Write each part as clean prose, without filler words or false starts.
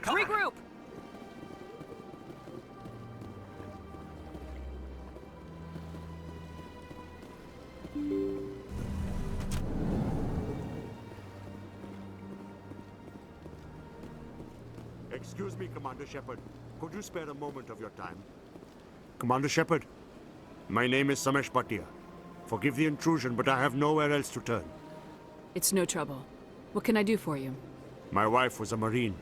Regroup! Excuse me, Commander Shepard. Could you spare a moment of your time? Commander Shepard, my name is Samesh Bhatia. Forgive the intrusion, but I have nowhere else to turn. It's no trouble. What can I do for you? My wife was a Marine.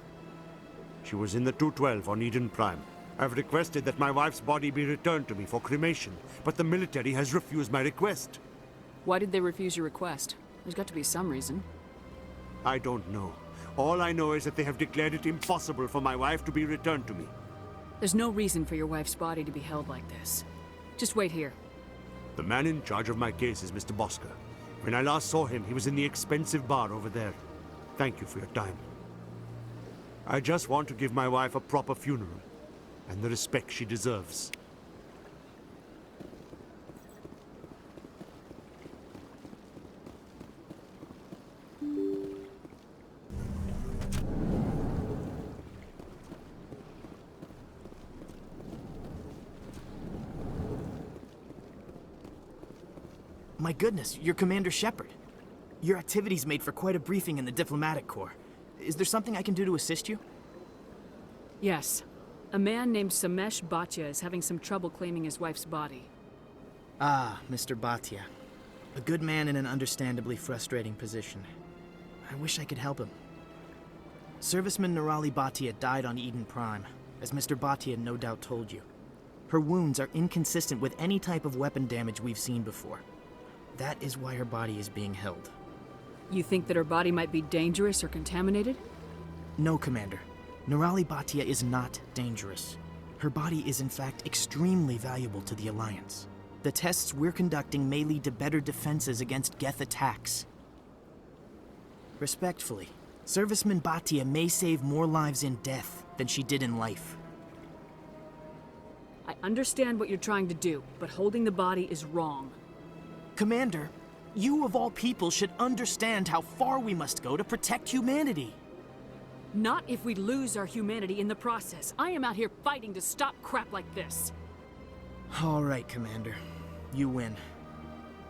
She was in the 212 on Eden Prime. I've requested that my wife's body be returned to me for cremation, but the military has refused my request. Why did they refuse your request? There's got to be some reason. I don't know. All I know is that they have declared it impossible for my wife to be returned to me. There's no reason for your wife's body to be held like this. Just wait here. The man in charge of my case is Mr. Bosker. When I last saw him, he was in the expensive bar over there. Thank you for your time. I just want to give my wife a proper funeral, and the respect she deserves. My goodness, you're Commander Shepard. Your activities made for quite a briefing in the Diplomatic Corps. Is there something I can do to assist you? Yes. A man named Samesh Bhatia is having some trouble claiming his wife's body. Ah, Mr. Bhatia. A good man in an understandably frustrating position. I wish I could help him. Serviceman Nirali Bhatia died on Eden Prime, as Mr. Bhatia no doubt told you. Her wounds are inconsistent with any type of weapon damage we've seen before. That is why her body is being held. You think that her body might be dangerous or contaminated? No, Commander. Nirali Bhatia is not dangerous. Her body is in fact extremely valuable to the Alliance. The tests we're conducting may lead to better defenses against Geth attacks. Respectfully, Serviceman Bhatia may save more lives in death than she did in life. I understand what you're trying to do, but holding the body is wrong. Commander, you of all people should understand how far we must go to protect humanity. Not if we lose our humanity in the process. I am out here fighting to stop crap like this. All right, Commander. You win.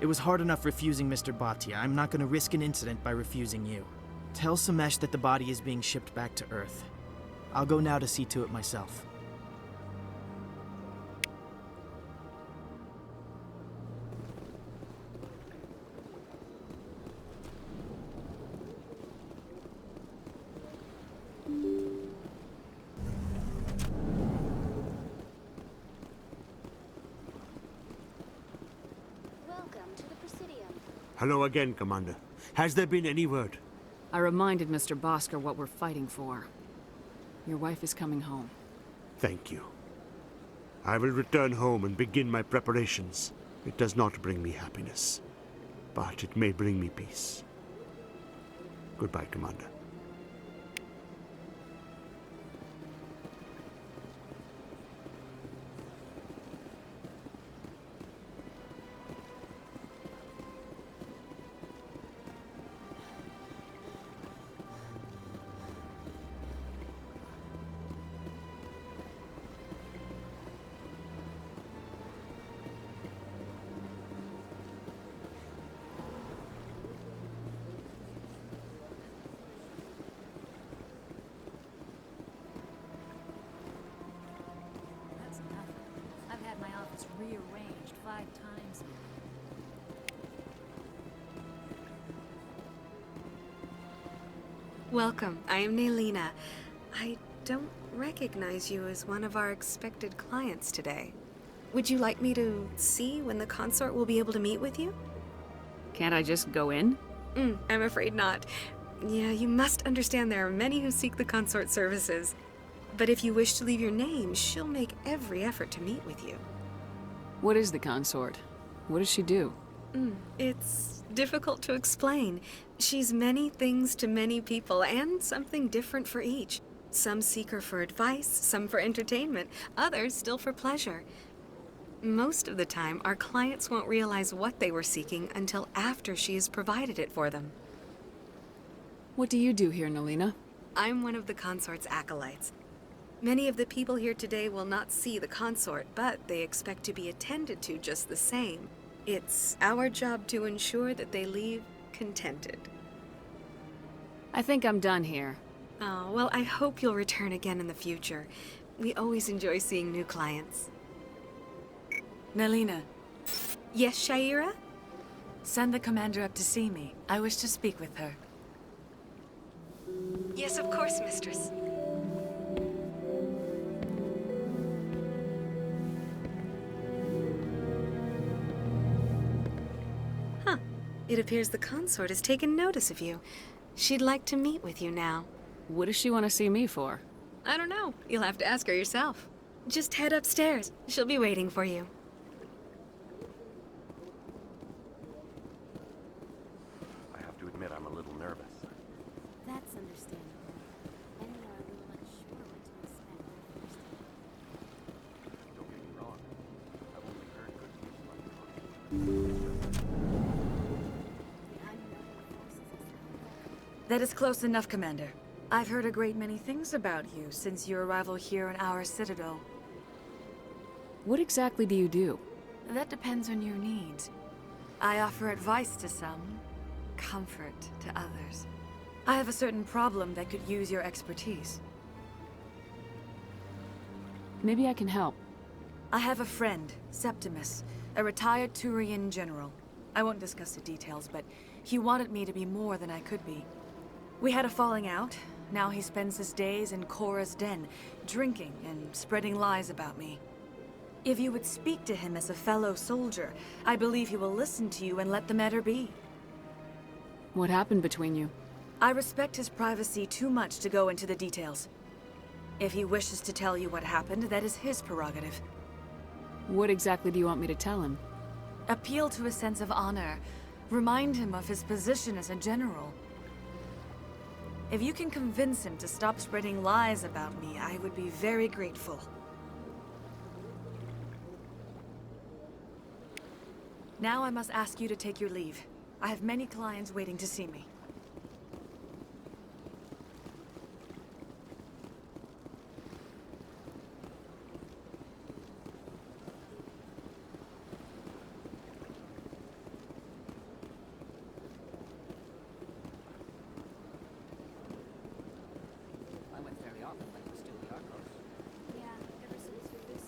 It was hard enough refusing Mr. Bhatia. I'm not going to risk an incident by refusing you. Tell Samesh that the body is being shipped back to Earth. I'll go now to see to it myself. Hello again, Commander. Has there been any word? I reminded Mr. Bosker what we're fighting for. Your wife is coming home. Thank you. I will return home and begin my preparations. It does not bring me happiness, but it may bring me peace. Goodbye, Commander. Rearranged 5 times. Welcome. I am Nelina. I don't recognize you as one of our expected clients today. Would you like me to see when the consort will be able to meet with you? Can't I just go in? I'm afraid not. Yeah, you must understand there are many who seek the consort services. But if you wish to leave your name, she'll make every effort to meet with you. What is the consort? What does she do? It's difficult to explain. She's many things to many people, and something different for each. Some seek her for advice, some for entertainment, others still for pleasure. Most of the time, our clients won't realize what they were seeking until after she has provided it for them. What do you do here, Nelina? I'm one of the consort's acolytes. Many of the people here today will not see the consort, but they expect to be attended to just the same. It's our job to ensure that they leave contented. I think I'm done here. Oh, well, I hope you'll return again in the future. We always enjoy seeing new clients. Nelina, Yes, Shaira? send the commander up to see me. I wish to speak with her. Yes, of course, mistress. Huh. It appears the consort has taken notice of you. She'd like to meet with you now. What does she want to see me for? I don't know. You'll have to ask her yourself. Just head upstairs. She'll be waiting for you. I have to admit I'm a little nervous. That's understandable. And we are a little unsure what to expect at first. Don't get me wrong. I've only heard good things about the The unknown forces us out. That is close enough, Commander. I've heard a great many things about you since your arrival here in our citadel. What exactly do you do? That depends on your needs. I offer advice to some, comfort to others. I have a certain problem that could use your expertise. Maybe I can help. I have a friend, Septimus, a retired Turian general. I won't discuss the details, but he wanted me to be more than I could be. We had a falling out. Now he spends his days in Korra's den, drinking and spreading lies about me. If you would speak to him as a fellow soldier, I believe he will listen to you and let the matter be. What happened between you? I respect his privacy too much to go into the details. If he wishes to tell you what happened, that is his prerogative. What exactly do you want me to tell him? Appeal to his sense of honor. Remind him of his position as a general. If you can convince him to stop spreading lies about me, I would be very grateful. Now I must ask you to take your leave. I have many clients waiting to see me. I went very often when it was still the Arcos. Yeah, ever since this.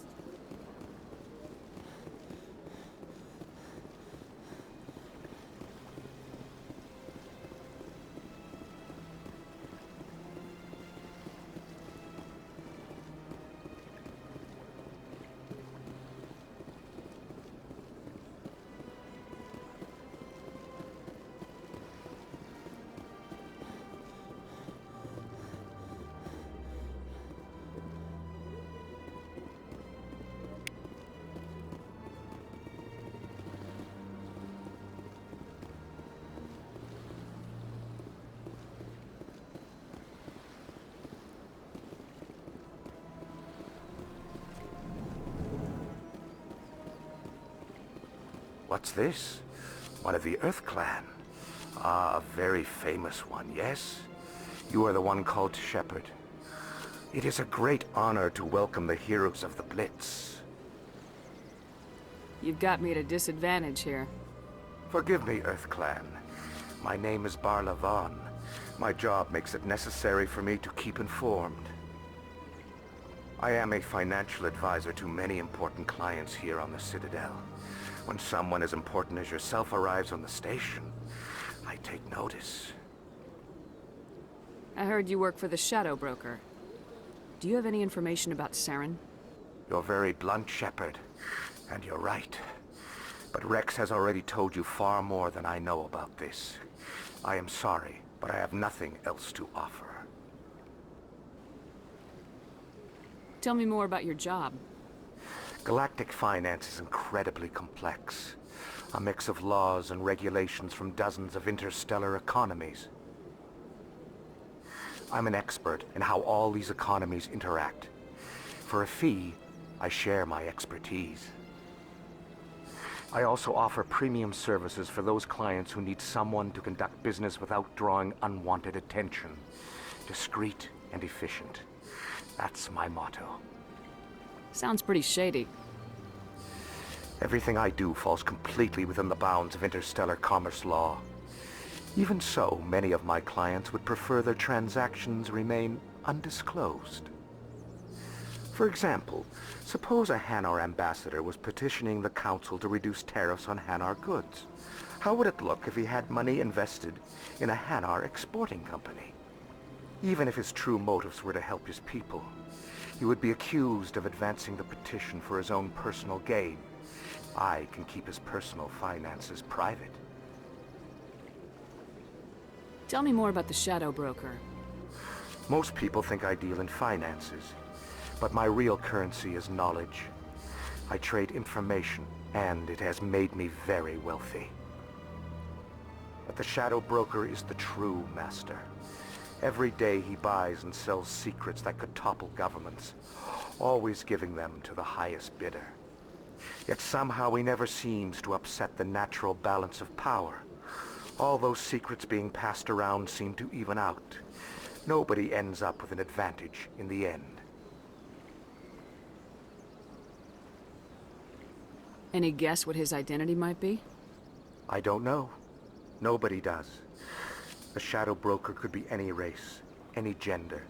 What's this? One of the Earth Clan. Ah, a very famous one, yes? You are the one called Shepard. It is a great honor to welcome the heroes of the Blitz. You've got me at a disadvantage here. Forgive me, Earth Clan. My name is Barla Vaughn. My job makes it necessary for me to keep informed. I am a financial advisor to many important clients here on the Citadel. When someone as important as yourself arrives on the station, I take notice. I heard you work for the Shadow Broker. Do you have any information about Saren? You're very blunt, Shepard, and you're right. But Rex has already told you far more than I know about this. I am sorry, but I have nothing else to offer. Tell me more about your job. Galactic finance is incredibly complex. A mix of laws and regulations from dozens of interstellar economies. I'm an expert in how all these economies interact. For a fee, I share my expertise. I also offer premium services for those clients who need someone to conduct business without drawing unwanted attention. Discreet and efficient. That's my motto. Sounds pretty shady. Everything I do falls completely within the bounds of interstellar commerce law. Even so, many of my clients would prefer their transactions remain undisclosed. For example, suppose a Hanar ambassador was petitioning the council to reduce tariffs on Hanar goods. How would it look if he had money invested in a Hanar exporting company? Even if his true motives were to help his people, he would be accused of advancing the petition for his own personal gain. I can keep his personal finances private. Tell me more about the Shadow Broker. Most people think I deal in finances, but my real currency is knowledge. I trade information, and it has made me very wealthy. But the Shadow Broker is the true master. Every day he buys and sells secrets that could topple governments, always giving them to the highest bidder. Yet somehow he never seems to upset the natural balance of power. All those secrets being passed around seem to even out. Nobody ends up with an advantage in the end. Any guess what his identity might be? I don't know. Nobody does. A Shadow Broker could be any race, any gender.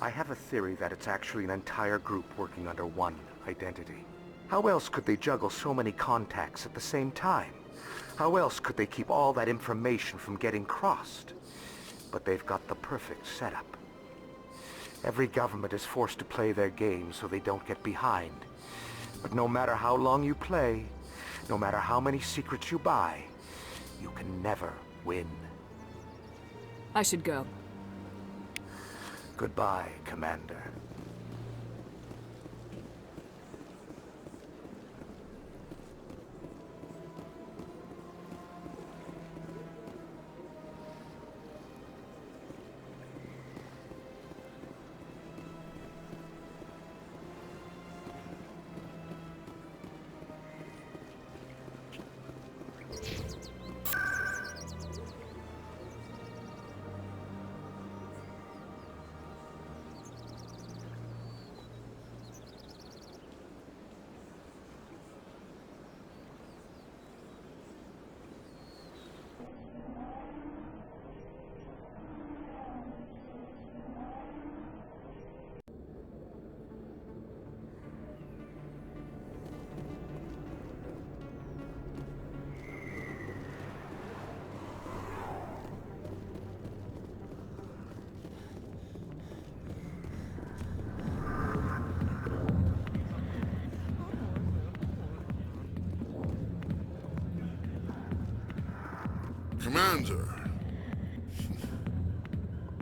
I have a theory that it's actually an entire group working under one identity. How else could they juggle so many contacts at the same time? How else could they keep all that information from getting crossed? But they've got the perfect setup. Every government is forced to play their game so they don't get behind. But no matter how long you play, no matter how many secrets you buy, you can never win. I should go. Goodbye, Commander. Commander,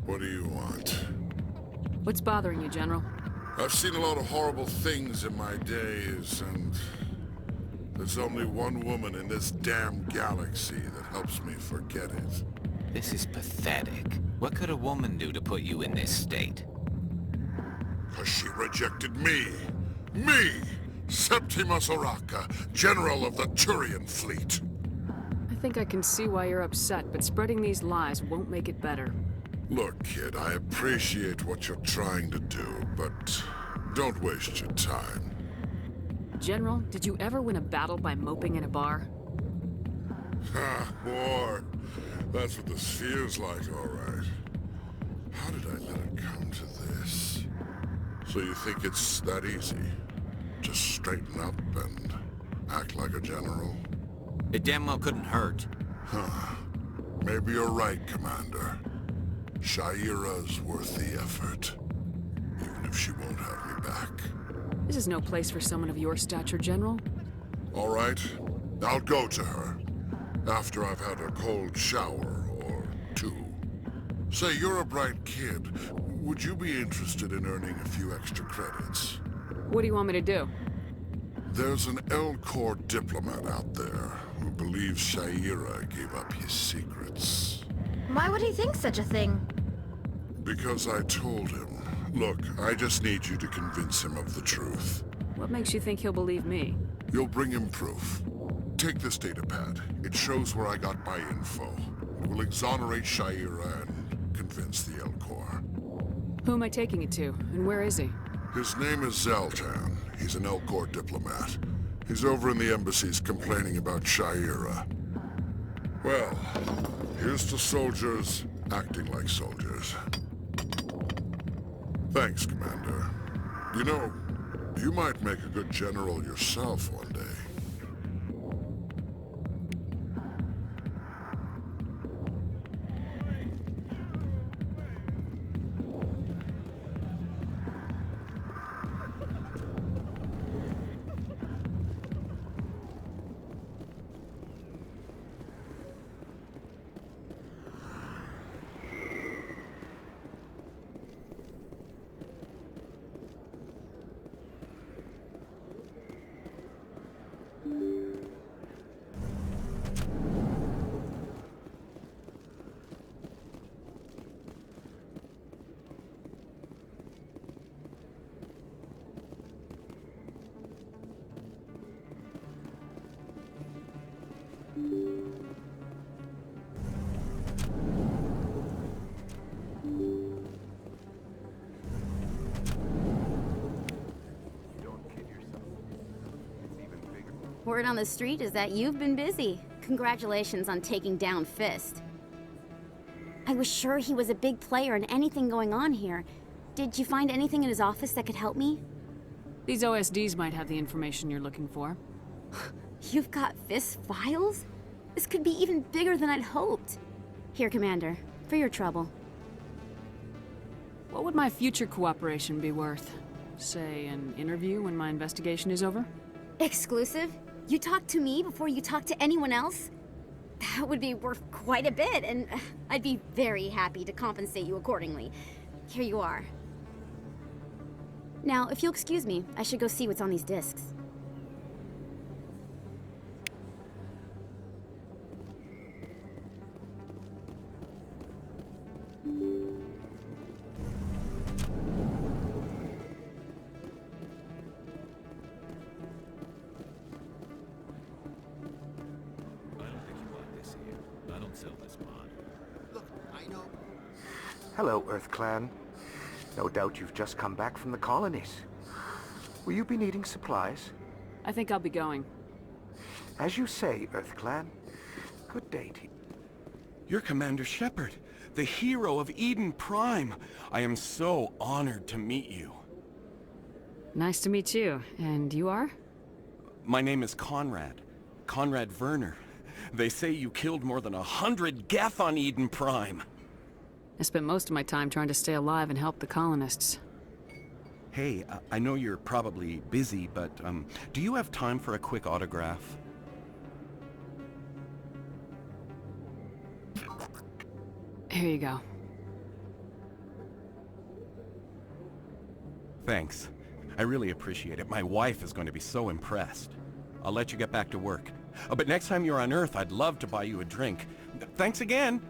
what do you want? What's bothering you, General? I've seen a lot of horrible things in my days, and there's only one woman in this damn galaxy that helps me forget it. This is pathetic. What could a woman do to put you in this state? 'Cause she rejected me! Me! Septimus Oraka, General of the Turian Fleet! I think I can see why you're upset, but spreading these lies won't make it better. Look, kid, I appreciate what you're trying to do, but don't waste your time. General, did you ever win a battle by moping in a bar? Ha, boy. That's what this feels like, all right. How did I let it come to this? So you think it's that easy? Just straighten up and act like a general? It damn well couldn't hurt. Huh. Maybe you're right, Commander. Shaira's worth the effort. Even if she won't have me back. This is no place for someone of your stature, General. All right. I'll go to her. After I've had a cold shower or two. Say, you're a bright kid. Would you be interested in earning a few extra credits? What do you want me to do? There's an Elcor diplomat out there who believes Shaira gave up his secrets. Why would he think such a thing? Because I told him. Look, I just need you to convince him of the truth. What makes you think he'll believe me? You'll bring him proof. Take this datapad. It shows where I got my info. It will exonerate Shaira and convince the Elcor. Who am I taking it to, and where is he? His name is Zaltan. He's an Elcor diplomat. He's over in the embassies complaining about Sha'ira. Well, here's to soldiers acting like soldiers. Thanks, Commander. You know, you might make a good general yourself one day. Word on the street is that you've been busy. Congratulations on taking down Fist. I was sure he was a big player in anything going on here. Did you find anything in his office that could help me? These OSDs might have the information you're looking for. You've got Fist's files? This could be even bigger than I'd hoped. Here, Commander, for your trouble. What would my future cooperation be worth? Say, an interview when my investigation is over? Exclusive? You talk to me before you talk to anyone else? That would be worth quite a bit, and I'd be very happy to compensate you accordingly. Here you are. Now, if you'll excuse me, I should go see what's on these discs. Hello, Earth Clan. No doubt you've just come back from the colonies. Will you be needing supplies? I think I'll be going. As you say, Earth Clan. Good day to you. You're Commander Shepard, the hero of Eden Prime. I am so honored to meet you. Nice to meet you. And you are? My name is Conrad. Conrad Werner. They say you killed more than 100 Geth on Eden Prime. I spent most of my time trying to stay alive and help the colonists. Hey, I know you're probably busy, but do you have time for a quick autograph? Here you go. Thanks. I really appreciate it. My wife is going to be so impressed. I'll let you get back to work. But next time you're on Earth, I'd love to buy you a drink. Thanks again!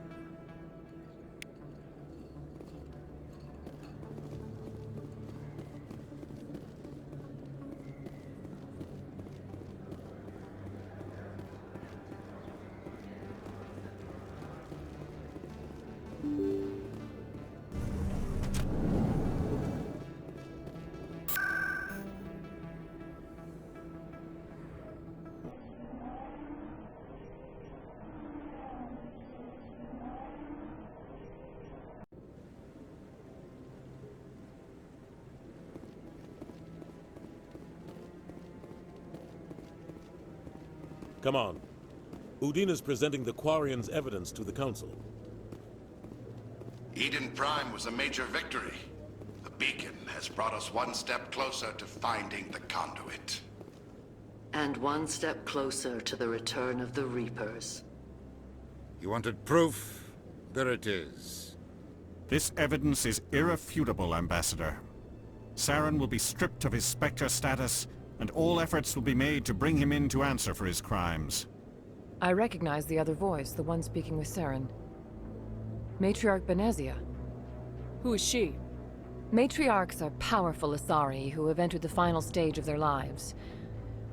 Come on. Udine is presenting the Quarians' evidence to the Council. Eden Prime was a major victory. The beacon has brought us one step closer to finding the conduit. And one step closer to the return of the Reapers. You wanted proof? There it is. This evidence is irrefutable, Ambassador. Saren will be stripped of his Spectre status, and all efforts will be made to bring him in to answer for his crimes. I recognize the other voice, the one speaking with Saren. Matriarch Benezia. Who is she? Matriarchs are powerful Asari who have entered the final stage of their lives.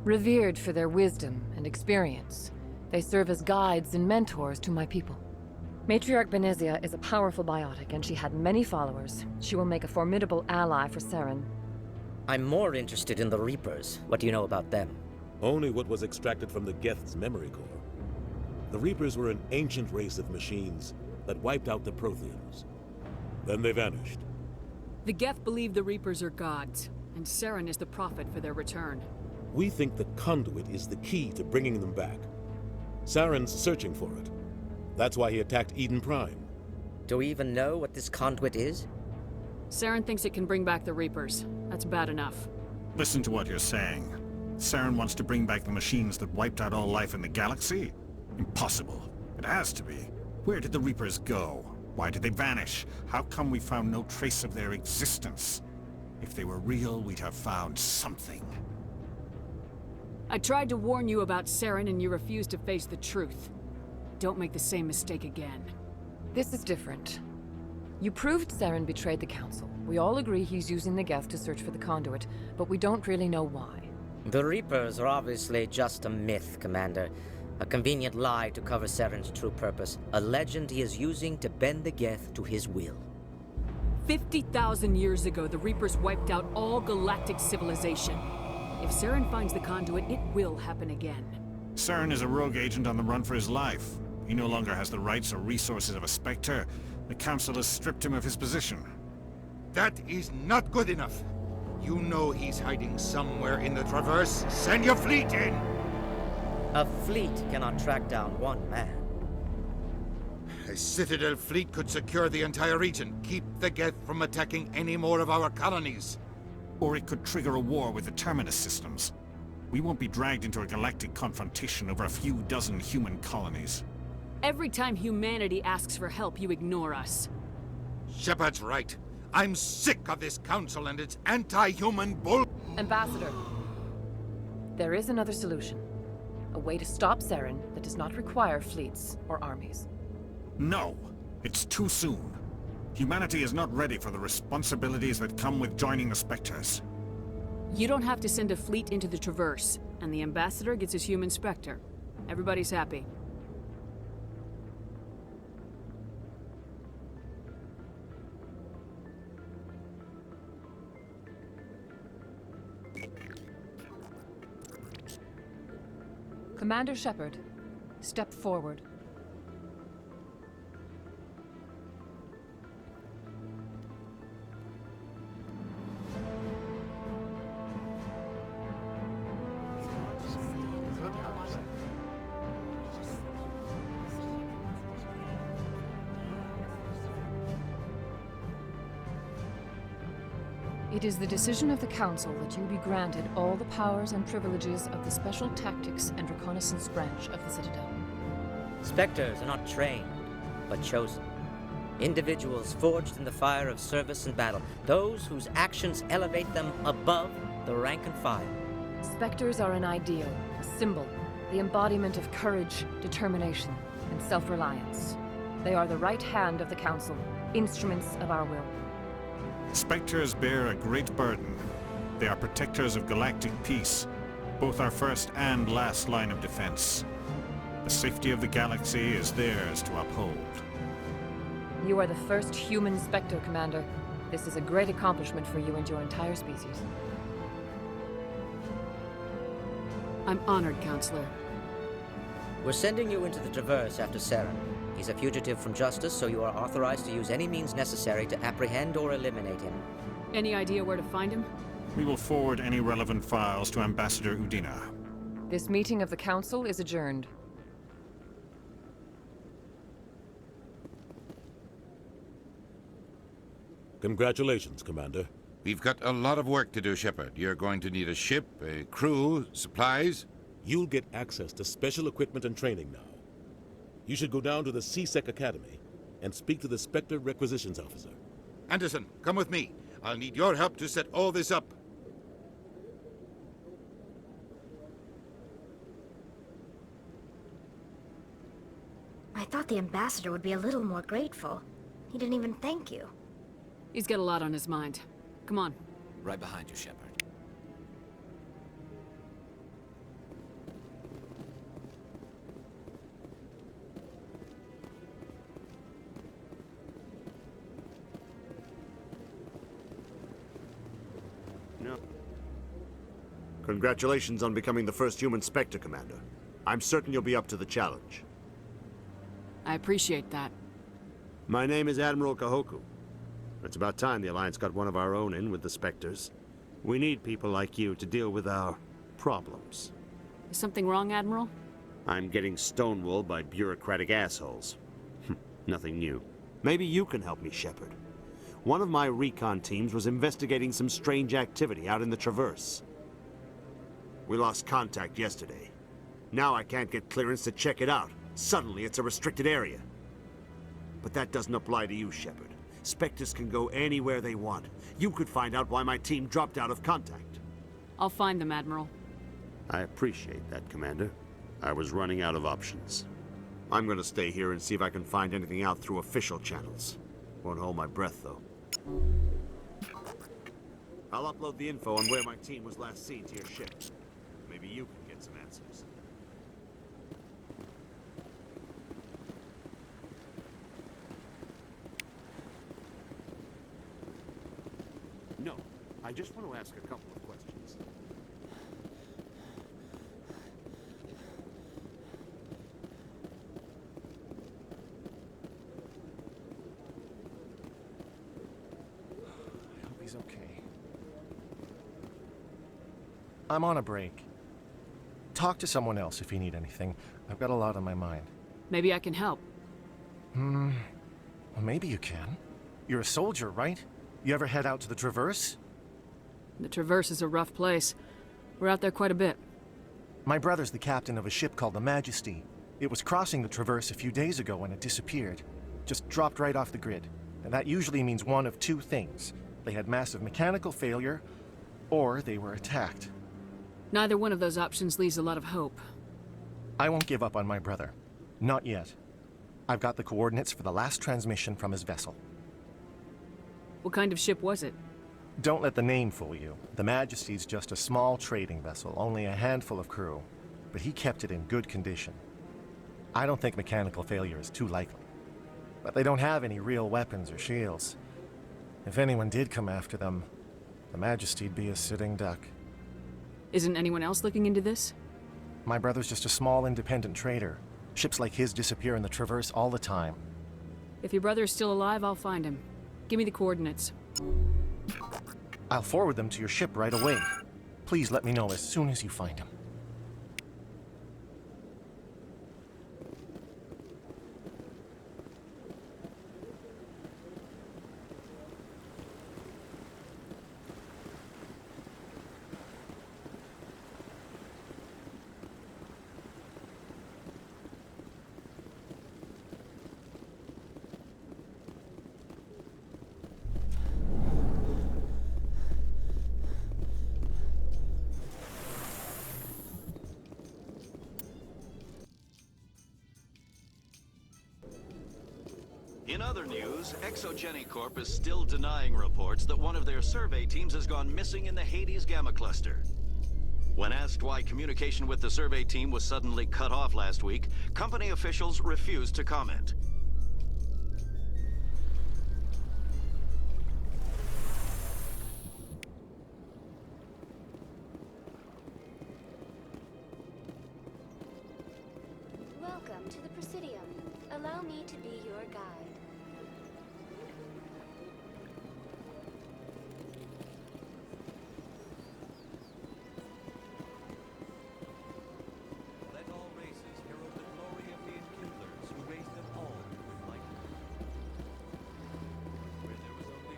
Revered for their wisdom and experience, they serve as guides and mentors to my people. Matriarch Benezia is a powerful biotic, and she had many followers. She will make a formidable ally for Saren. I'm more interested in the Reapers. What do you know about them? Only what was extracted from the Geth's memory core. The Reapers were an ancient race of machines that wiped out the Protheans. Then they vanished. The Geth believe the Reapers are gods, and Saren is the prophet for their return. We think the conduit is the key to bringing them back. Saren's searching for it. That's why he attacked Eden Prime. Do we even know what this conduit is? Saren thinks it can bring back the Reapers. That's bad enough. Listen to what you're saying. Saren wants to bring back the machines that wiped out all life in the galaxy? Impossible. It has to be. Where did the Reapers go? Why did they vanish? How come we found no trace of their existence? If they were real, we'd have found something. I tried to warn you about Saren and you refused to face the truth. Don't make the same mistake again. This is different. You proved Saren betrayed the Council. We all agree he's using the Geth to search for the conduit, but we don't really know why. The Reapers are obviously just a myth, Commander. A convenient lie to cover Saren's true purpose. A legend he is using to bend the Geth to his will. 50,000 years ago, the Reapers wiped out all galactic civilization. If Saren finds the conduit, it will happen again. Saren is a rogue agent on the run for his life. He no longer has the rights or resources of a Spectre. The Council has stripped him of his position. That is not good enough. You know he's hiding somewhere in the Traverse. Send your fleet in! A fleet cannot track down one man. A Citadel fleet could secure the entire region, keep the Geth from attacking any more of our colonies. Or it could trigger a war with the Terminus systems. We won't be dragged into a galactic confrontation over a few dozen human colonies. Every time humanity asks for help, you ignore us. Shepard's right. I'm sick of this council and its anti-human bull— Ambassador, there is another solution. A way to stop Saren that does not require fleets or armies. No! It's too soon. Humanity is not ready for the responsibilities that come with joining the Spectres. You don't have to send a fleet into the Traverse, and the Ambassador gets his human Spectre. Everybody's happy. Commander Shepard, step forward. It is the decision of the Council that you be granted all the powers and privileges of the Special Tactics and Reconnaissance branch of the Citadel. Spectres are not trained, but chosen. Individuals forged in the fire of service and battle. Those whose actions elevate them above the rank and file. Spectres are an ideal, a symbol, the embodiment of courage, determination, and self-reliance. They are the right hand of the Council, instruments of our will. Spectres bear a great burden. They are protectors of galactic peace, both our first and last line of defense. The safety of the galaxy is theirs to uphold. You are the first human Spectre, Commander. This is a great accomplishment for you and your entire species. I'm honored, Counselor. We're sending you into the Traverse after Saren. He's a fugitive from justice, so you are authorized to use any means necessary to apprehend or eliminate him. Any idea where to find him? We will forward any relevant files to Ambassador Udina. This meeting of the Council is adjourned. Congratulations, Commander. We've got a lot of work to do, Shepard. You're going to need a ship, a crew, supplies. You'll get access to special equipment and training now. You should go down to the C-Sec Academy and speak to the Spectre Requisitions Officer. Anderson, come with me. I'll need your help to set all this up. I thought the Ambassador would be a little more grateful. He didn't even thank you. He's got a lot on his mind. Come on. Right behind you, Shepard. Congratulations on becoming the first human Spectre, Commander. I'm certain you'll be up to the challenge. I appreciate that. My name is Admiral Kahoku. It's about time the Alliance got one of our own in with the Spectres. We need people like you to deal with our problems. Is something wrong, Admiral? I'm getting stonewalled by bureaucratic assholes. Nothing new. Maybe you can help me, Shepard. One of my recon teams was investigating some strange activity out in the Traverse. We lost contact yesterday. Now I can't get clearance to check it out. Suddenly it's a restricted area. But that doesn't apply to you, Shepard. Spectres can go anywhere they want. You could find out why my team dropped out of contact. I'll find them, Admiral. I appreciate that, Commander. I was running out of options. I'm gonna stay here and see if I can find anything out through official channels. Won't hold my breath, though. I'll upload the info on where my team was last seen to your ship. Maybe you can get some answers. No, I just want to ask a couple of questions. I hope he's okay. I'm on a break. Talk to someone else if you need anything. I've got a lot on my mind. Maybe I can help. Well, maybe you can. You're a soldier, right? You ever head out to the Traverse? The Traverse is a rough place. We're out there quite a bit. My brother's the captain of a ship called the Majesty. It was crossing the Traverse a few days ago when it disappeared. Just dropped right off the grid. And that usually means one of two things. They had massive mechanical failure, or they were attacked. Neither one of those options leaves a lot of hope. I won't give up on my brother. Not yet. I've got the coordinates for the last transmission from his vessel. What kind of ship was it? Don't let the name fool you. The Majesty's just a small trading vessel, only a handful of crew. But he kept it in good condition. I don't think mechanical failure is too likely. But they don't have any real weapons or shields. If anyone did come after them, the Majesty'd be a sitting duck. Isn't anyone else looking into this? My brother's just a small independent trader. Ships like his disappear in the Traverse all the time. If your brother is still alive, I'll find him. Give me the coordinates. I'll forward them to your ship right away. Please let me know as soon as you find him. In other news, Exogeny Corp is still denying reports that one of their survey teams has gone missing in the Hades Gamma Cluster. When asked why communication with the survey team was suddenly cut off last week, company officials refused to comment. Welcome to the Presidium. Allow me to be your guide. Let all races herald the glory of the Enkindlers who raised them all with light. Where there was only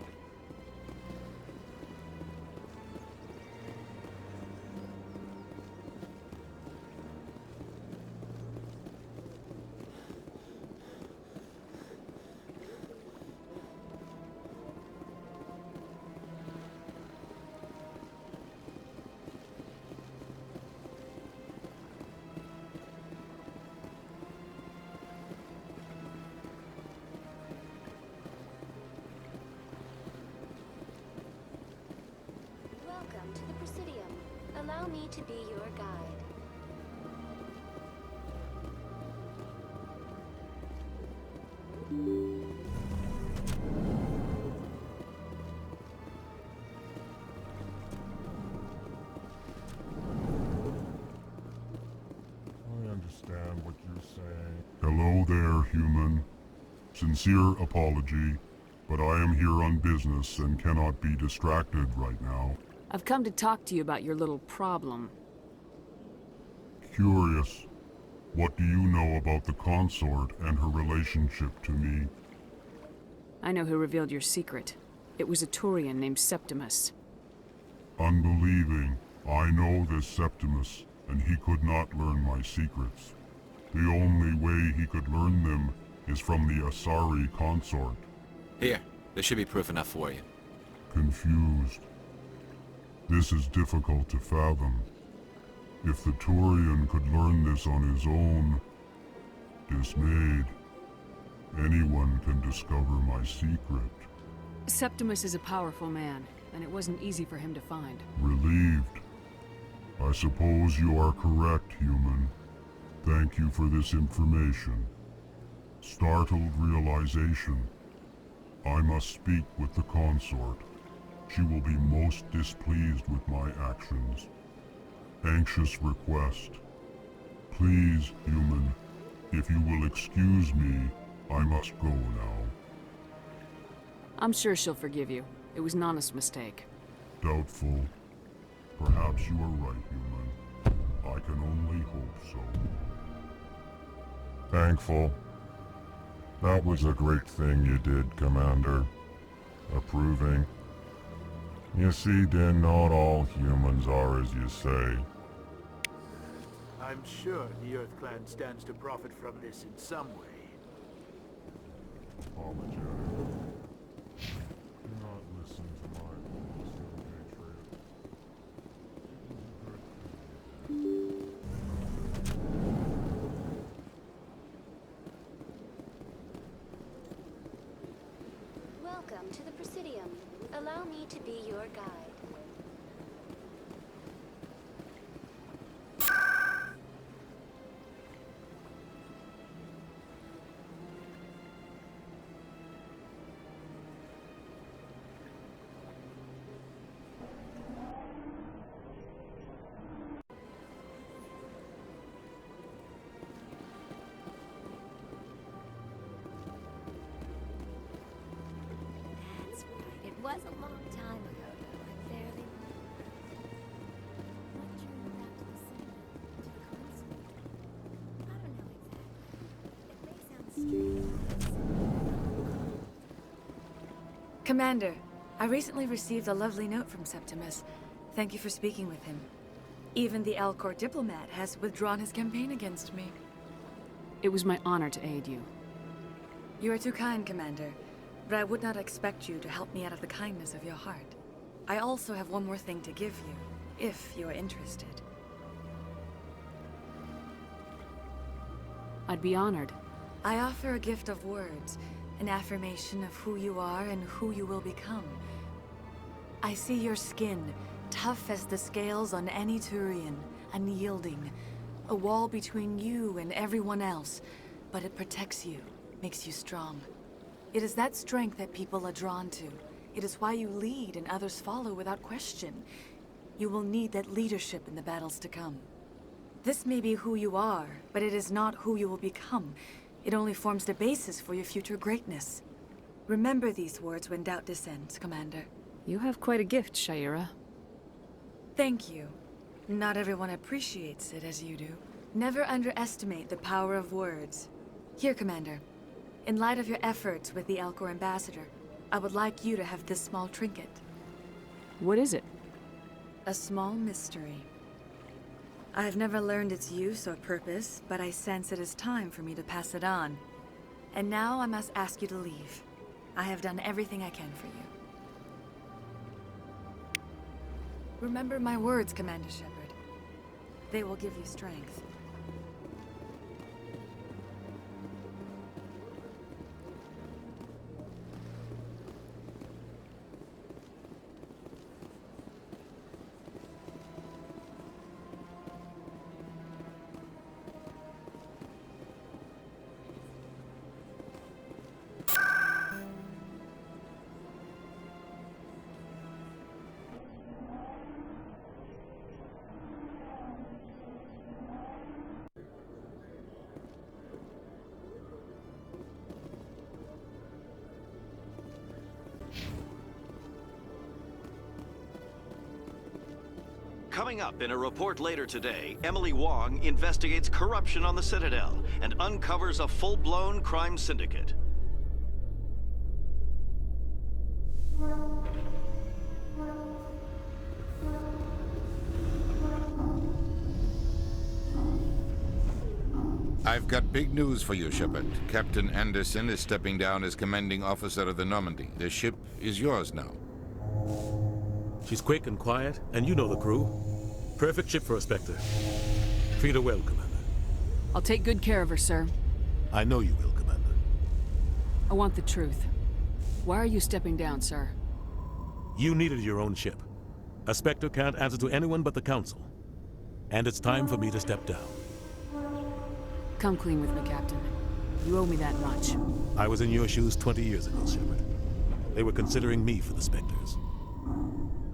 Welcome to the Presidium. Allow me to be your guide. Hello there, human. Sincere apology, but I am here on business and cannot be distracted right now. I've come to talk to you about your little problem. Curious. What do you know about the consort and her relationship to me? I know who revealed your secret. It was a Turian named Septimus. Unbelieving. I know this Septimus, and he could not learn my secrets. The only way he could learn them is from the Asari consort. Here, this should be proof enough for you. Confused. This is difficult to fathom. If the Turian could learn this on his own, dismayed, anyone can discover my secret. Septimus is a powerful man, and it wasn't easy for him to find. Relieved. I suppose you are correct, human. Thank you for this information. Startled realization. I must speak with the consort. She will be most displeased with my actions. Anxious request. Please, human, if you will excuse me, I must go now. I'm sure she'll forgive you. It was an honest mistake. Doubtful. Perhaps you are right, human. I can only hope so. Thankful. That was a great thing you did, Commander. Approving. You see, Din, not all humans are as you say. I'm sure the Earth Clan stands to profit from this in some way. Apologize. Do not listen to my voice, Welcome to the Presidium. Allow me to be your guide. That's right. It was a long time ago, though. I barely remember. What drew you back to the cinema? To the concert? I don't know exactly. It may sound strange. Commander, I recently received a lovely note from Septimus. Thank you for speaking with him. Even the Alcor diplomat has withdrawn his campaign against me. It was my honor to aid you. You are too kind, Commander, but I would not expect you to help me out of the kindness of your heart. I also have one more thing to give you, if you are interested. I'd be honored. I offer a gift of words, an affirmation of who you are and who you will become. I see your skin, tough as the scales on any Turian, unyielding. A wall between you and everyone else, but it protects you, makes you strong. It is that strength that people are drawn to. It is why you lead and others follow without question. You will need that leadership in the battles to come. This may be who you are, but it is not who you will become. It only forms the basis for your future greatness. Remember these words when doubt descends, Commander. You have quite a gift, Sha'ira. Thank you. Not everyone appreciates it as you do. Never underestimate the power of words. Here, Commander. In light of your efforts with the Alcor ambassador, I would like you to have this small trinket. What is it? A small mystery. I have never learned its use or purpose, but I sense it is time for me to pass it on. And now I must ask you to leave. I have done everything I can for you. Remember my words, Commander Shepard. They will give you strength. Coming up in a report later today, Emily Wong investigates corruption on the Citadel and uncovers a full-blown crime syndicate. I've got big news for you, Shepard. Captain Anderson is stepping down as commanding officer of the Normandy. The ship is yours now. She's quick and quiet, and you know the crew. Perfect ship for a Spectre. Treat her well, Commander. I'll take good care of her, sir. I know you will, Commander. I want the truth. Why are you stepping down, sir? You needed your own ship. A Spectre can't answer to anyone but the Council. And it's time for me to step down. Come clean with me, Captain. You owe me that much. I was in your shoes 20 years ago, Shepard. They were considering me for the Spectres.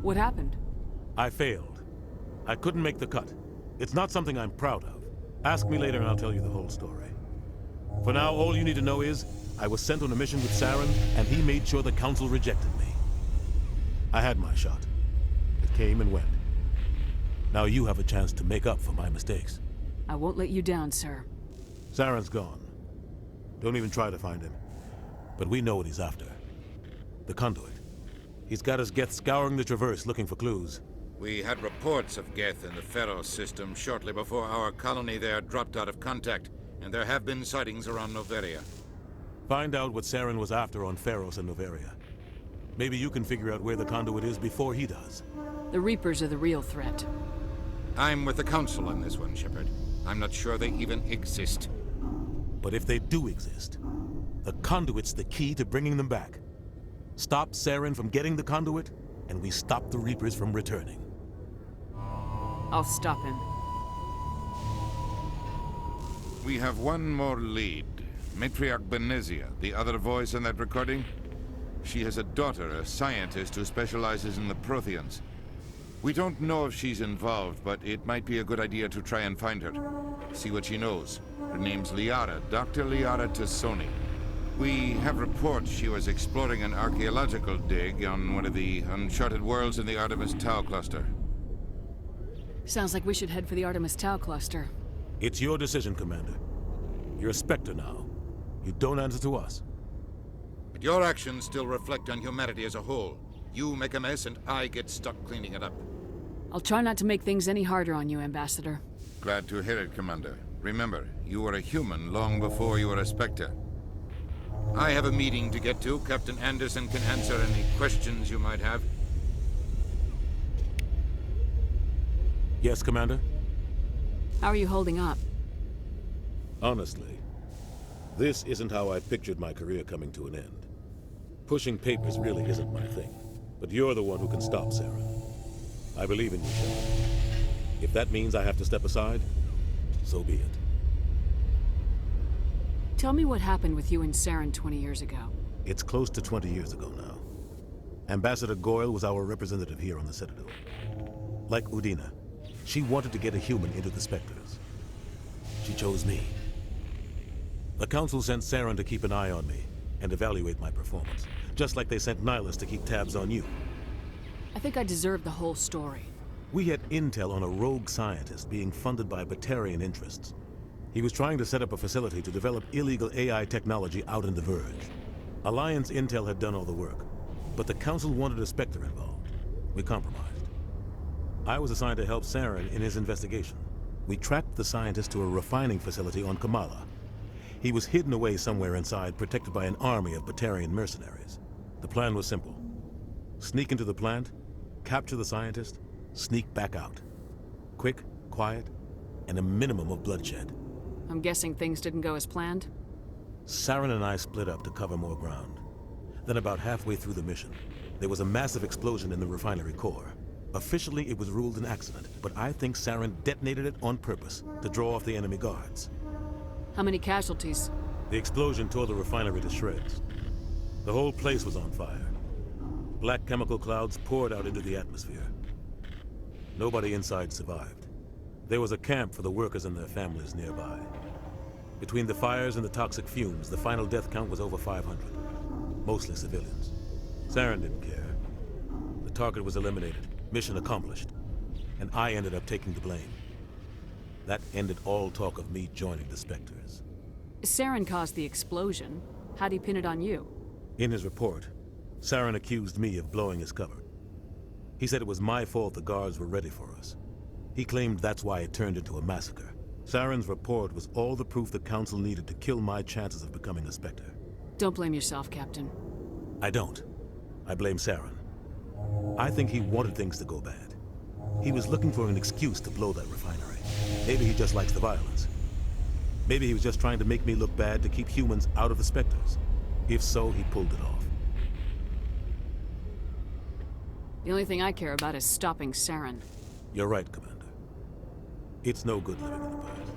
What happened? I failed. I couldn't make the cut. It's not something I'm proud of. Ask me later and I'll tell you the whole story. For now, all you need to know is, I was sent on a mission with Saren, and he made sure the Council rejected me. I had my shot. It came and went. Now you have a chance to make up for my mistakes. I won't let you down, sir. Saren's gone. Don't even try to find him. But we know what he's after. The Conduit. He's got his Geth scouring the Traverse looking for clues. We had reports of Geth in the Pharos system shortly before our colony there dropped out of contact, and there have been sightings around Noveria. Find out what Saren was after on Pharos and Noveria. Maybe you can figure out where the Conduit is before he does. The Reapers are the real threat. I'm with the Council on this one, Shepard. I'm not sure they even exist. But if they do exist, the Conduit's the key to bringing them back. Stop Saren from getting the Conduit, and we stop the Reapers from returning. I'll stop him. We have one more lead. Matriarch Benezia, the other voice in that recording. She has a daughter, a scientist who specializes in the Protheans. We don't know if she's involved, but it might be a good idea to try and find her. See what she knows. Her name's Liara, Dr. Liara Tassoni. We have reports she was exploring an archaeological dig on one of the uncharted worlds in the Artemis Tau cluster. Sounds like we should head for the Artemis Tau cluster. It's your decision, Commander. You're a Spectre now. You don't answer to us. But your actions still reflect on humanity as a whole. You make a mess and I get stuck cleaning it up. I'll try not to make things any harder on you, Ambassador. Glad to hear it, Commander. Remember, you were a human long before you were a Spectre. I have a meeting to get to. Captain Anderson can answer any questions you might have. Yes, Commander? How are you holding up? Honestly, this isn't how I pictured my career coming to an end. Pushing papers really isn't my thing, but you're the one who can stop Saren. I believe in you, Shepard. If that means I have to step aside, so be it. Tell me what happened with you and Saren 20 years ago. It's close to 20 years ago now. Ambassador Goyle was our representative here on the Citadel. Like Udina, she wanted to get a human into the Spectres. She chose me. The Council sent Saren to keep an eye on me and evaluate my performance, just like they sent Nihilus to keep tabs on you. I think I deserve the whole story. We had intel on a rogue scientist being funded by Batarian interests. He was trying to set up a facility to develop illegal AI technology out in the Verge. Alliance intel had done all the work, but the Council wanted a Spectre involved. We compromised. I was assigned to help Saren in his investigation. We tracked the scientist to a refining facility on Kamala. He was hidden away somewhere inside, protected by an army of Batarian mercenaries. The plan was simple. Sneak into the plant, capture the scientist, sneak back out. Quick, quiet, and a minimum of bloodshed. I'm guessing things didn't go as planned? Saren and I split up to cover more ground. Then about halfway through the mission, there was a massive explosion in the refinery core. Officially, it was ruled an accident, but I think Saren detonated it on purpose to draw off the enemy guards. How many casualties? The explosion tore the refinery to shreds. The whole place was on fire. Black chemical clouds poured out into the atmosphere. Nobody inside survived. There was a camp for the workers and their families nearby. Between the fires and the toxic fumes, the final death count was over 500. Mostly civilians. Saren didn't care. The target was eliminated. Mission accomplished. and I ended up taking the blame. That ended all talk of me joining the Spectres. Saren caused the explosion. How'd he pin it on you? In his report, Saren accused me of blowing his cover. He said it was my fault the guards were ready for us. He claimed that's why it turned into a massacre. Saren's report was all the proof the Council needed to kill my chances of becoming a Spectre. Don't blame yourself, Captain. I don't. I blame Saren. I think he wanted things to go bad. He was looking for an excuse to blow that refinery. Maybe he just likes the violence. Maybe he was just trying to make me look bad to keep humans out of the Spectres. If so, he pulled it off. The only thing I care about is stopping Saren. You're right, Commander. It's no good living in the past.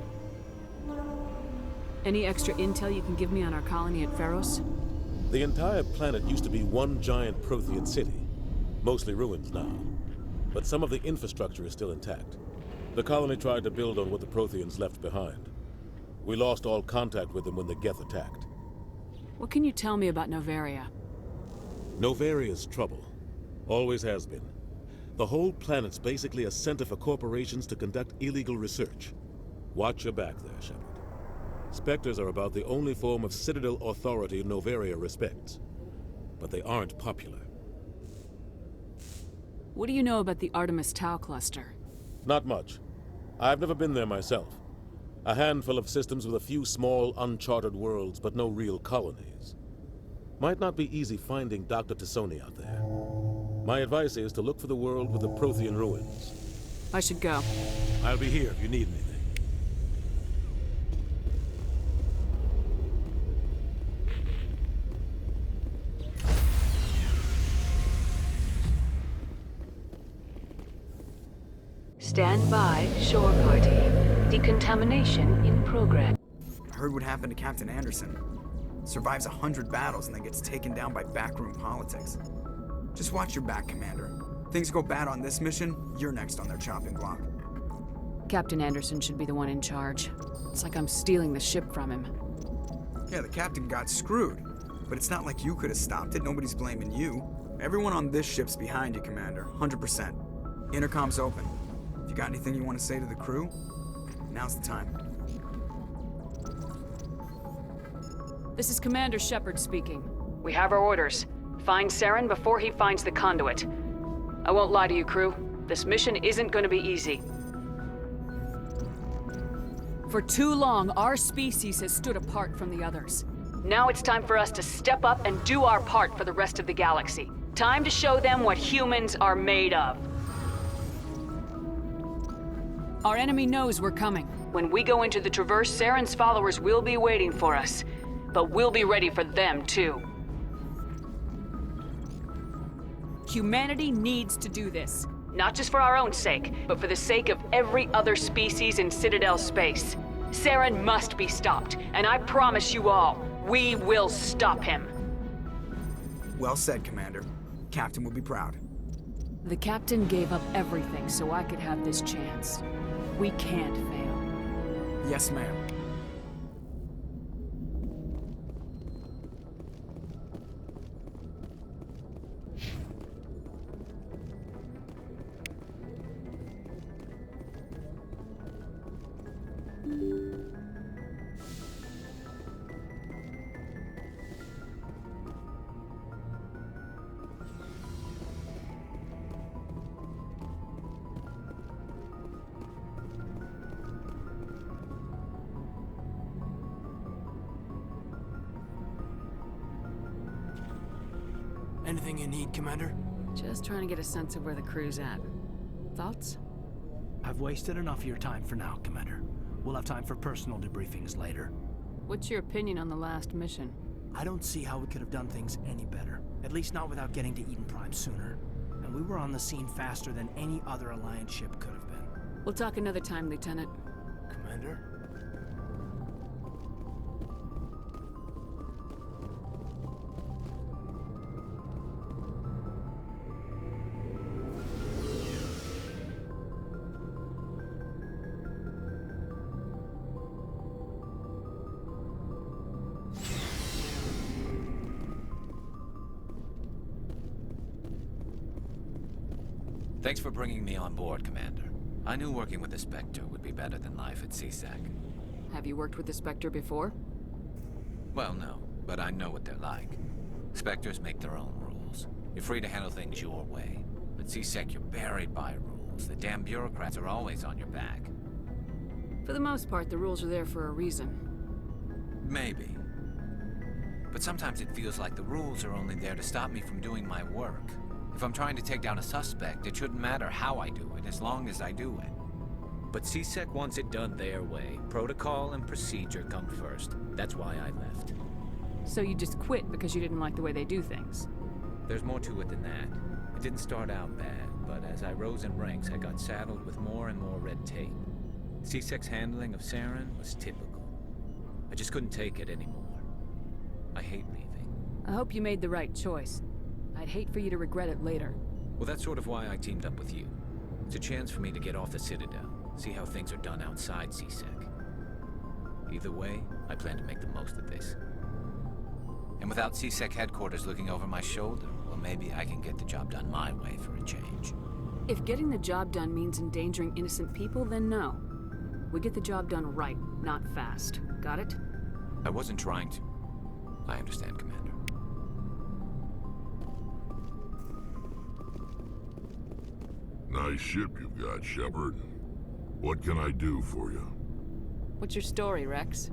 Any extra intel you can give me on our colony at Pharos? The entire planet used to be one giant Prothean city. Mostly ruins now. But some of the infrastructure is still intact. The colony tried to build on what the Protheans left behind. We lost all contact with them when the Geth attacked. What can you tell me about Noveria? Novaria's trouble. Always has been. The whole planet's basically a center for corporations to conduct illegal research. Watch your back there, Shepard. Spectres are about the only form of Citadel authority Noveria respects. But they aren't popular. What do you know about the Artemis Tau cluster? Not much. I've never been there myself. A handful of systems with a few small, uncharted worlds, but no real colonies. Might not be easy finding Dr. T'Soni out there. My advice is to look for the world with the Prothean ruins. I should go. I'll be here if you need anything. Stand by, shore party. Decontamination in progress. I heard what happened to Captain Anderson. Survives 100 battles and then gets taken down by backroom politics. Just watch your back, Commander. Things go bad on this mission, you're next on their chopping block. Captain Anderson should be the one in charge. It's like I'm stealing the ship from him. Yeah, the captain got screwed. But it's not like you could have stopped it. Nobody's blaming you. Everyone on this ship's behind you, Commander. 100%. Intercom's open. If you got anything you want to say to the crew, now's the time. This is Commander Shepard speaking. We have our orders. Find Saren before he finds the conduit. I won't lie to you, crew. This mission isn't going to be easy. For too long, our species has stood apart from the others. Now it's time for us to step up and do our part for the rest of the galaxy. Time to show them what humans are made of. Our enemy knows we're coming. When we go into the Traverse, Saren's followers will be waiting for us. But we'll be ready for them, too. Humanity needs to do this. Not just for our own sake, but for the sake of every other species in Citadel space. Saren must be stopped, and I promise you all, we will stop him. Well said, Commander. Captain will be proud. The captain gave up everything so I could have this chance. We can't fail. Yes, ma'am. Anything you need, Commander? Just trying to get a sense of where the crew's at. Thoughts? I've wasted enough of your time for now, Commander. We'll have time for personal debriefings later. What's your opinion on the last mission? I don't see how we could have done things any better. At least not without getting to Eden Prime sooner. And we were on the scene faster than any other Alliance ship could have been. We'll talk another time, Lieutenant. Commander? Thanks for bringing me on board, Commander. I knew working with the Spectre would be better than life at CSEC. Have you worked with the Spectre before? Well, no, but I know what they're like. Spectres make their own rules. You're free to handle things your way. At CSEC, you're buried by rules. The damn bureaucrats are always on your back. For the most part, the rules are there for a reason. Maybe. But sometimes it feels like the rules are only there to stop me from doing my work. If I'm trying to take down a suspect, it shouldn't matter how I do it, as long as I do it. But CSEC wants it done their way. Protocol and procedure come first. That's why I left. So you just quit because you didn't like the way they do things? There's more to it than that. It didn't start out bad, but as I rose in ranks, I got saddled with more and more red tape. CSEC's handling of Saren was typical. I just couldn't take it anymore. I hate leaving. I hope you made the right choice. I'd hate for you to regret it later. Well, that's sort of why I teamed up with you. It's a chance for me to get off the Citadel, see how things are done outside CSEC. Either way, I plan to make the most of this. And without CSEC headquarters looking over my shoulder, well, maybe I can get the job done my way for a change. If getting the job done means endangering innocent people, then no. We get the job done right, not fast. Got it? I wasn't trying to. I understand, Commander. Nice ship you've got, Shepard. What can I do for you? What's your story, Rex?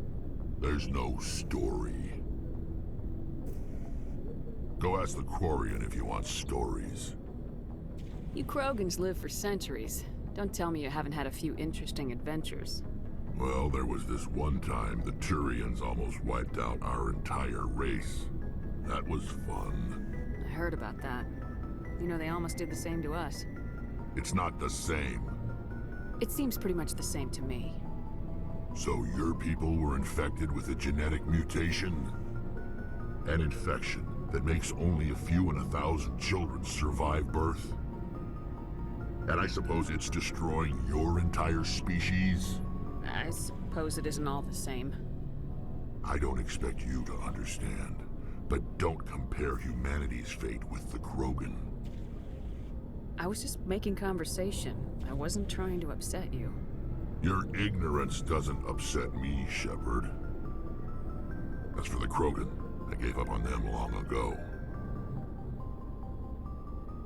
There's no story. Go ask the Quarian if you want stories. You Krogans live for centuries. Don't tell me you haven't had a few interesting adventures. Well, there was this one time the Turians almost wiped out our entire race. That was fun. I heard about that. You know, they almost did the same to us. It's not the same. It seems pretty much the same to me. So your people were infected with a genetic mutation? An infection that makes only a few in 1,000 children survive birth? And I suppose it's destroying your entire species? I suppose it isn't all the same. I don't expect you to understand, but don't compare humanity's fate with the Krogan. I was just making conversation. I wasn't trying to upset you. Your ignorance doesn't upset me, Shepard. As for the Krogan, I gave up on them long ago.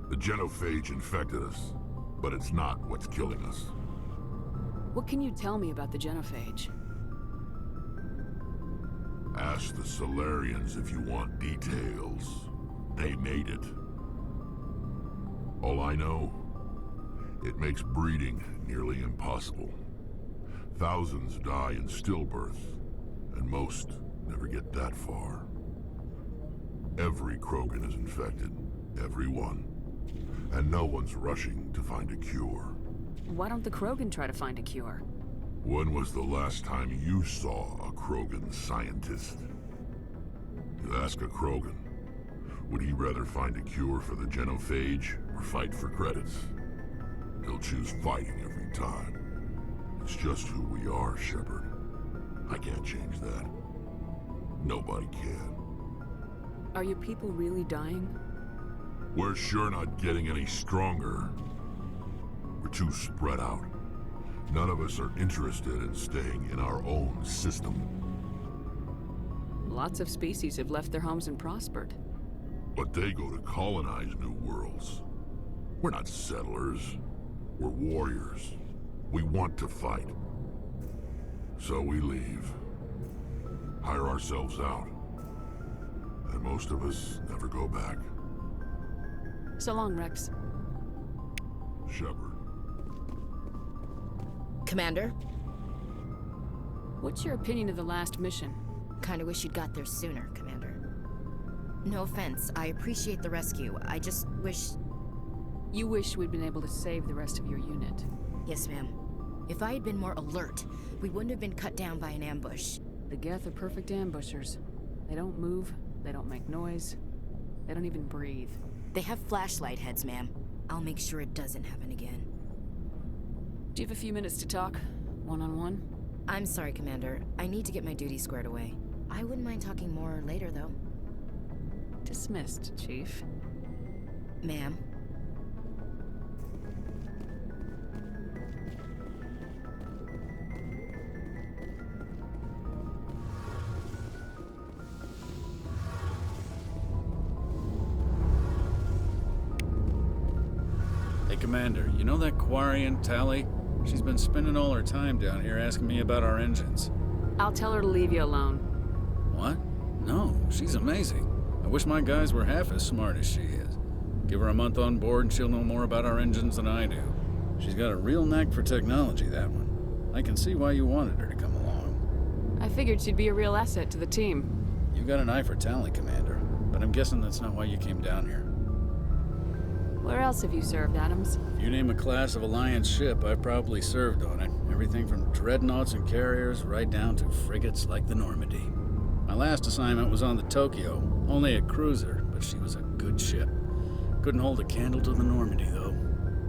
The genophage infected us, but it's not what's killing us. What can you tell me about the genophage? Ask the Solarians if you want details. They made it. All I know, it makes breeding nearly impossible. Thousands die in stillbirth, and most never get that far. Every Krogan is infected, every one. And no one's rushing to find a cure. Why don't the Krogan try to find a cure? When was the last time you saw a Krogan scientist? You ask a Krogan, would he rather find a cure for the genophage or fight for credits? He'll choose fighting every time. It's just who we are, Shepard. I can't change that. Nobody can. Are your people really dying? We're sure not getting any stronger. We're too spread out. None of us are interested in staying in our own system. Lots of species have left their homes and prospered. But they go to colonize new worlds. We're not settlers. We're warriors. We want to fight. So we leave. Hire ourselves out. And most of us never go back. So long, Rex. Shepard. Commander? What's your opinion of the last mission? Kinda wish you'd got there sooner, Commander. No offense, I appreciate the rescue. I just wish... You wish we'd been able to save the rest of your unit. Yes, ma'am. If I had been more alert, we wouldn't have been cut down by an ambush. The Geth are perfect ambushers. They don't move, they don't make noise, they don't even breathe. They have flashlight heads, ma'am. I'll make sure it doesn't happen again. Do you have a few minutes to talk? One-on-one? I'm sorry, Commander. I need to get my duty squared away. I wouldn't mind talking more later, though. Dismissed, Chief. Ma'am? Commander, you know that Quarian, Tali? She's been spending all her time down here asking me about our engines. I'll tell her to leave you alone. What? No, she's amazing. I wish my guys were half as smart as she is. Give her a month on board and she'll know more about our engines than I do. She's got a real knack for technology, that one. I can see why you wanted her to come along. I figured she'd be a real asset to the team. You got an eye for Tali, Commander, but I'm guessing that's not why you came down here. Where else have you served, Adams? If you name a class of Alliance ship, I've probably served on it. Everything from dreadnoughts and carriers right down to frigates like the Normandy. My last assignment was on the Tokyo, only a cruiser, but she was a good ship. Couldn't hold a candle to the Normandy, though.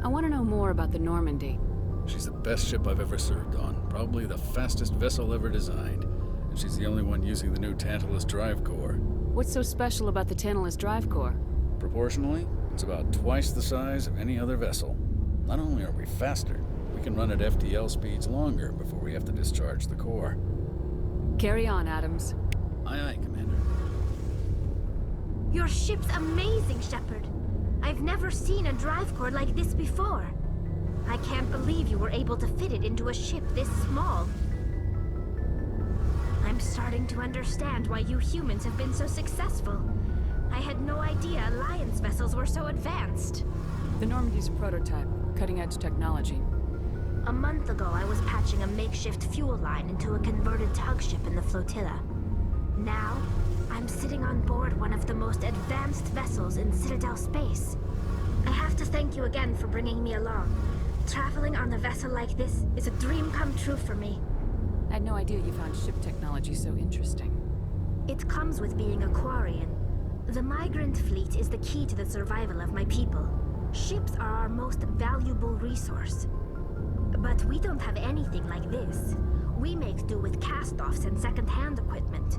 I want to know more about the Normandy. She's the best ship I've ever served on, probably the fastest vessel ever designed. And she's the only one using the new Tantalus drive core. What's so special about the Tantalus drive core? Proportionally, it's about twice the size of any other vessel. Not only are we faster, we can run at FTL speeds longer before we have to discharge the core. Carry on, Adams. Aye, aye, Commander. Your ship's amazing, Shepard. I've never seen a drive core like this before. I can't believe you were able to fit it into a ship this small. I'm starting to understand why you humans have been so successful. I had no idea Alliance vessels were so advanced. The Normandy's a prototype, cutting-edge technology. A month ago, I was patching a makeshift fuel line into a converted tug ship in the flotilla. Now, I'm sitting on board one of the most advanced vessels in Citadel space. I have to thank you again for bringing me along. Traveling on a vessel like this is a dream come true for me. I had no idea you found ship technology so interesting. It comes with being a Quarian. The migrant fleet is the key to the survival of my people. Ships are our most valuable resource. But we don't have anything like this. We make do with cast-offs and second-hand equipment.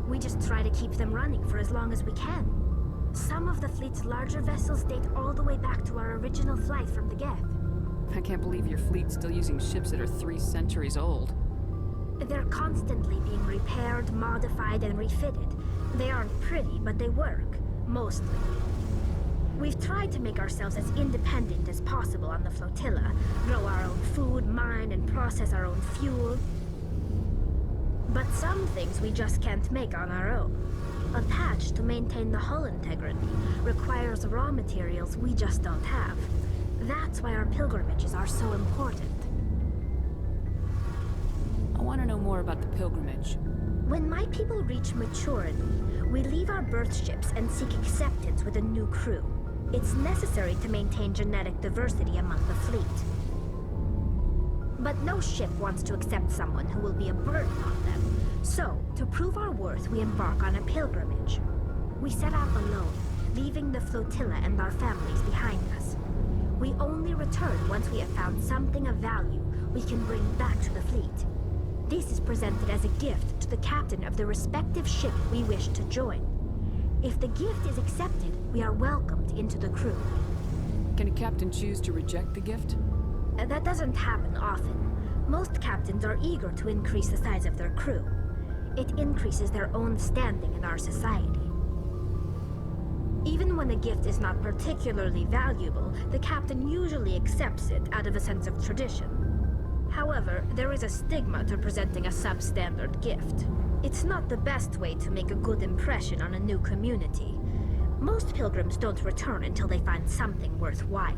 We just try to keep them running for as long as we can. Some of the fleet's larger vessels date all the way back to our original flight from the Geth. I can't believe your fleet's still using ships that are 3 centuries old. They're constantly being repaired, modified, and refitted. They aren't pretty, but they work. Mostly. We've tried to make ourselves as independent as possible on the flotilla. Grow our own food, mine, and process our own fuel. But some things we just can't make on our own. A patch to maintain the hull integrity requires raw materials we just don't have. That's why our pilgrimages are so important. I want to know more about the pilgrimage. When my people reach maturity, we leave our birth ships and seek acceptance with a new crew. It's necessary to maintain genetic diversity among the fleet. But no ship wants to accept someone who will be a burden on them. So, to prove our worth, we embark on a pilgrimage. We set out alone, leaving the flotilla and our families behind us. We only return once we have found something of value we can bring back to the fleet. This is presented as a gift to the captain of the respective ship we wish to join. If the gift is accepted, we are welcomed into the crew. Can a captain choose to reject the gift? That doesn't happen often. Most captains are eager to increase the size of their crew. It increases their own standing in our society. Even when a gift is not particularly valuable, the captain usually accepts it out of a sense of tradition. However, there is a stigma to presenting a substandard gift. It's not the best way to make a good impression on a new community. Most pilgrims don't return until they find something worthwhile.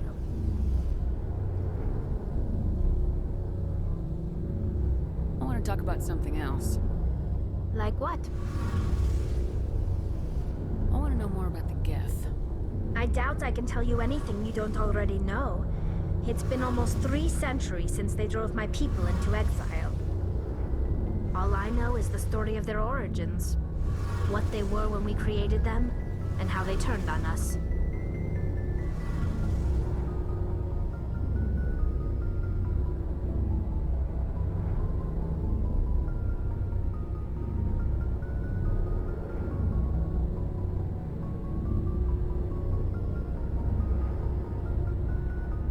I want to talk about something else. Like what? I want to know more about the Geth. I doubt I can tell you anything you don't already know. It's been almost 3 centuries since they drove my people into exile. All I know is the story of their origins. What they were when we created them, and how they turned on us.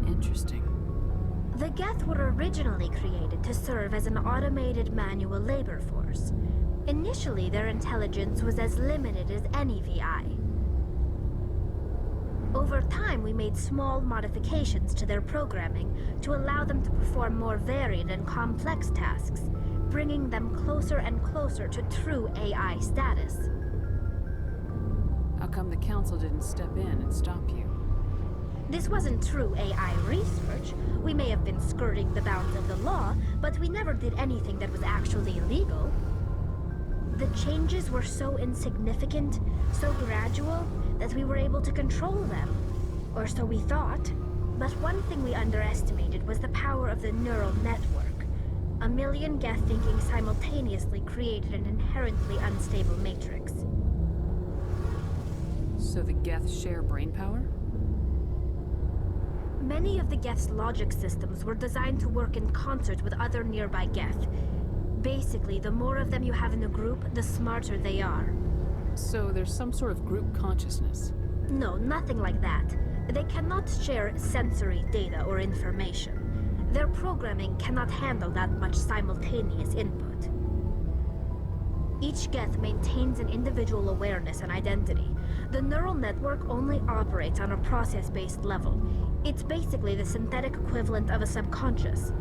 Interesting. The Geth were originally created to serve as an automated manual labor force. Initially, their intelligence was as limited as any VI. Over time, we made small modifications to their programming to allow them to perform more varied and complex tasks, bringing them closer and closer to true AI status. How come the Council didn't step in and stop you? This wasn't true AI research. We may have been skirting the bounds of the law, but we never did anything that was actually illegal. The changes were so insignificant, so gradual, that we were able to control them. Or so we thought. But one thing we underestimated was the power of the neural network. A million Geth thinking simultaneously created an inherently unstable matrix. So the Geth share brain power? Many of the Geth's logic systems were designed to work in concert with other nearby Geth. Basically, the more of them you have in a group, the smarter they are. So there's some sort of group consciousness? No, nothing like that. They cannot share sensory data or information. Their programming cannot handle that much simultaneous input. Each Geth maintains an individual awareness and identity. The neural network only operates on a process-based level. It's basically the synthetic equivalent of a subconscious.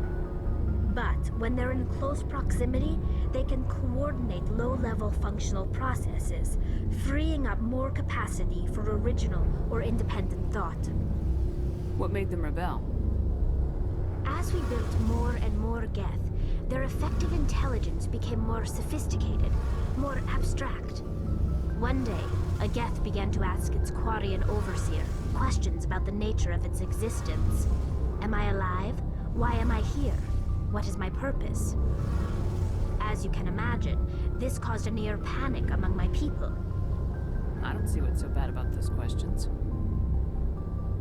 But when they're in close proximity, they can coordinate low-level functional processes, freeing up more capacity for original or independent thought. What made them rebel? As we built more and more Geth, their effective intelligence became more sophisticated, more abstract. One day, a Geth began to ask its Quarian overseer questions about the nature of its existence. Am I alive? Why am I here? What is my purpose? As you can imagine, this caused a near panic among my people. I don't see what's so bad about those questions.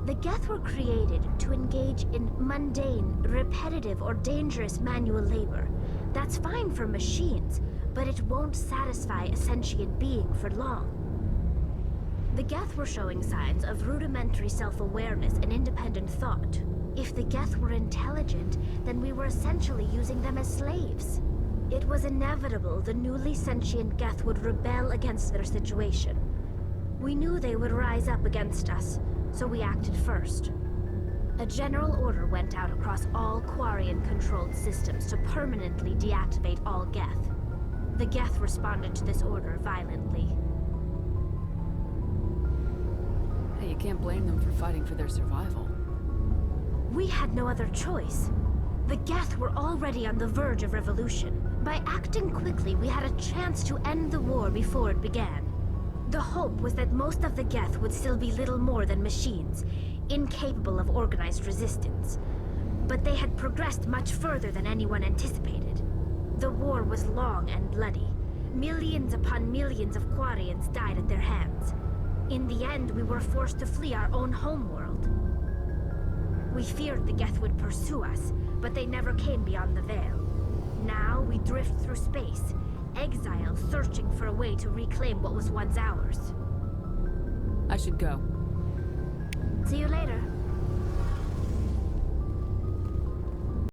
The Geth were created to engage in mundane, repetitive, or dangerous manual labor. That's fine for machines, but it won't satisfy a sentient being for long. The Geth were showing signs of rudimentary self-awareness and independent thought. If the Geth were intelligent, then we were essentially using them as slaves. It was inevitable the newly sentient Geth would rebel against their situation. We knew they would rise up against us, so we acted first. A general order went out across all Quarian-controlled systems to permanently deactivate all Geth. The Geth responded to this order violently. Hey, you can't blame them for fighting for their survival. We had no other choice. The Geth were already on the verge of revolution. By acting quickly, we had a chance to end the war before it began. The hope was that most of the Geth would still be little more than machines, incapable of organized resistance. But they had progressed much further than anyone anticipated. The war was long and bloody. Millions upon millions of Quarians died at their hands. In the end, we were forced to flee our own homeworld. We feared the Geth would pursue us, but they never came beyond the Veil. Now we drift through space, exile searching for a way to reclaim what was once ours. I should go. See you later.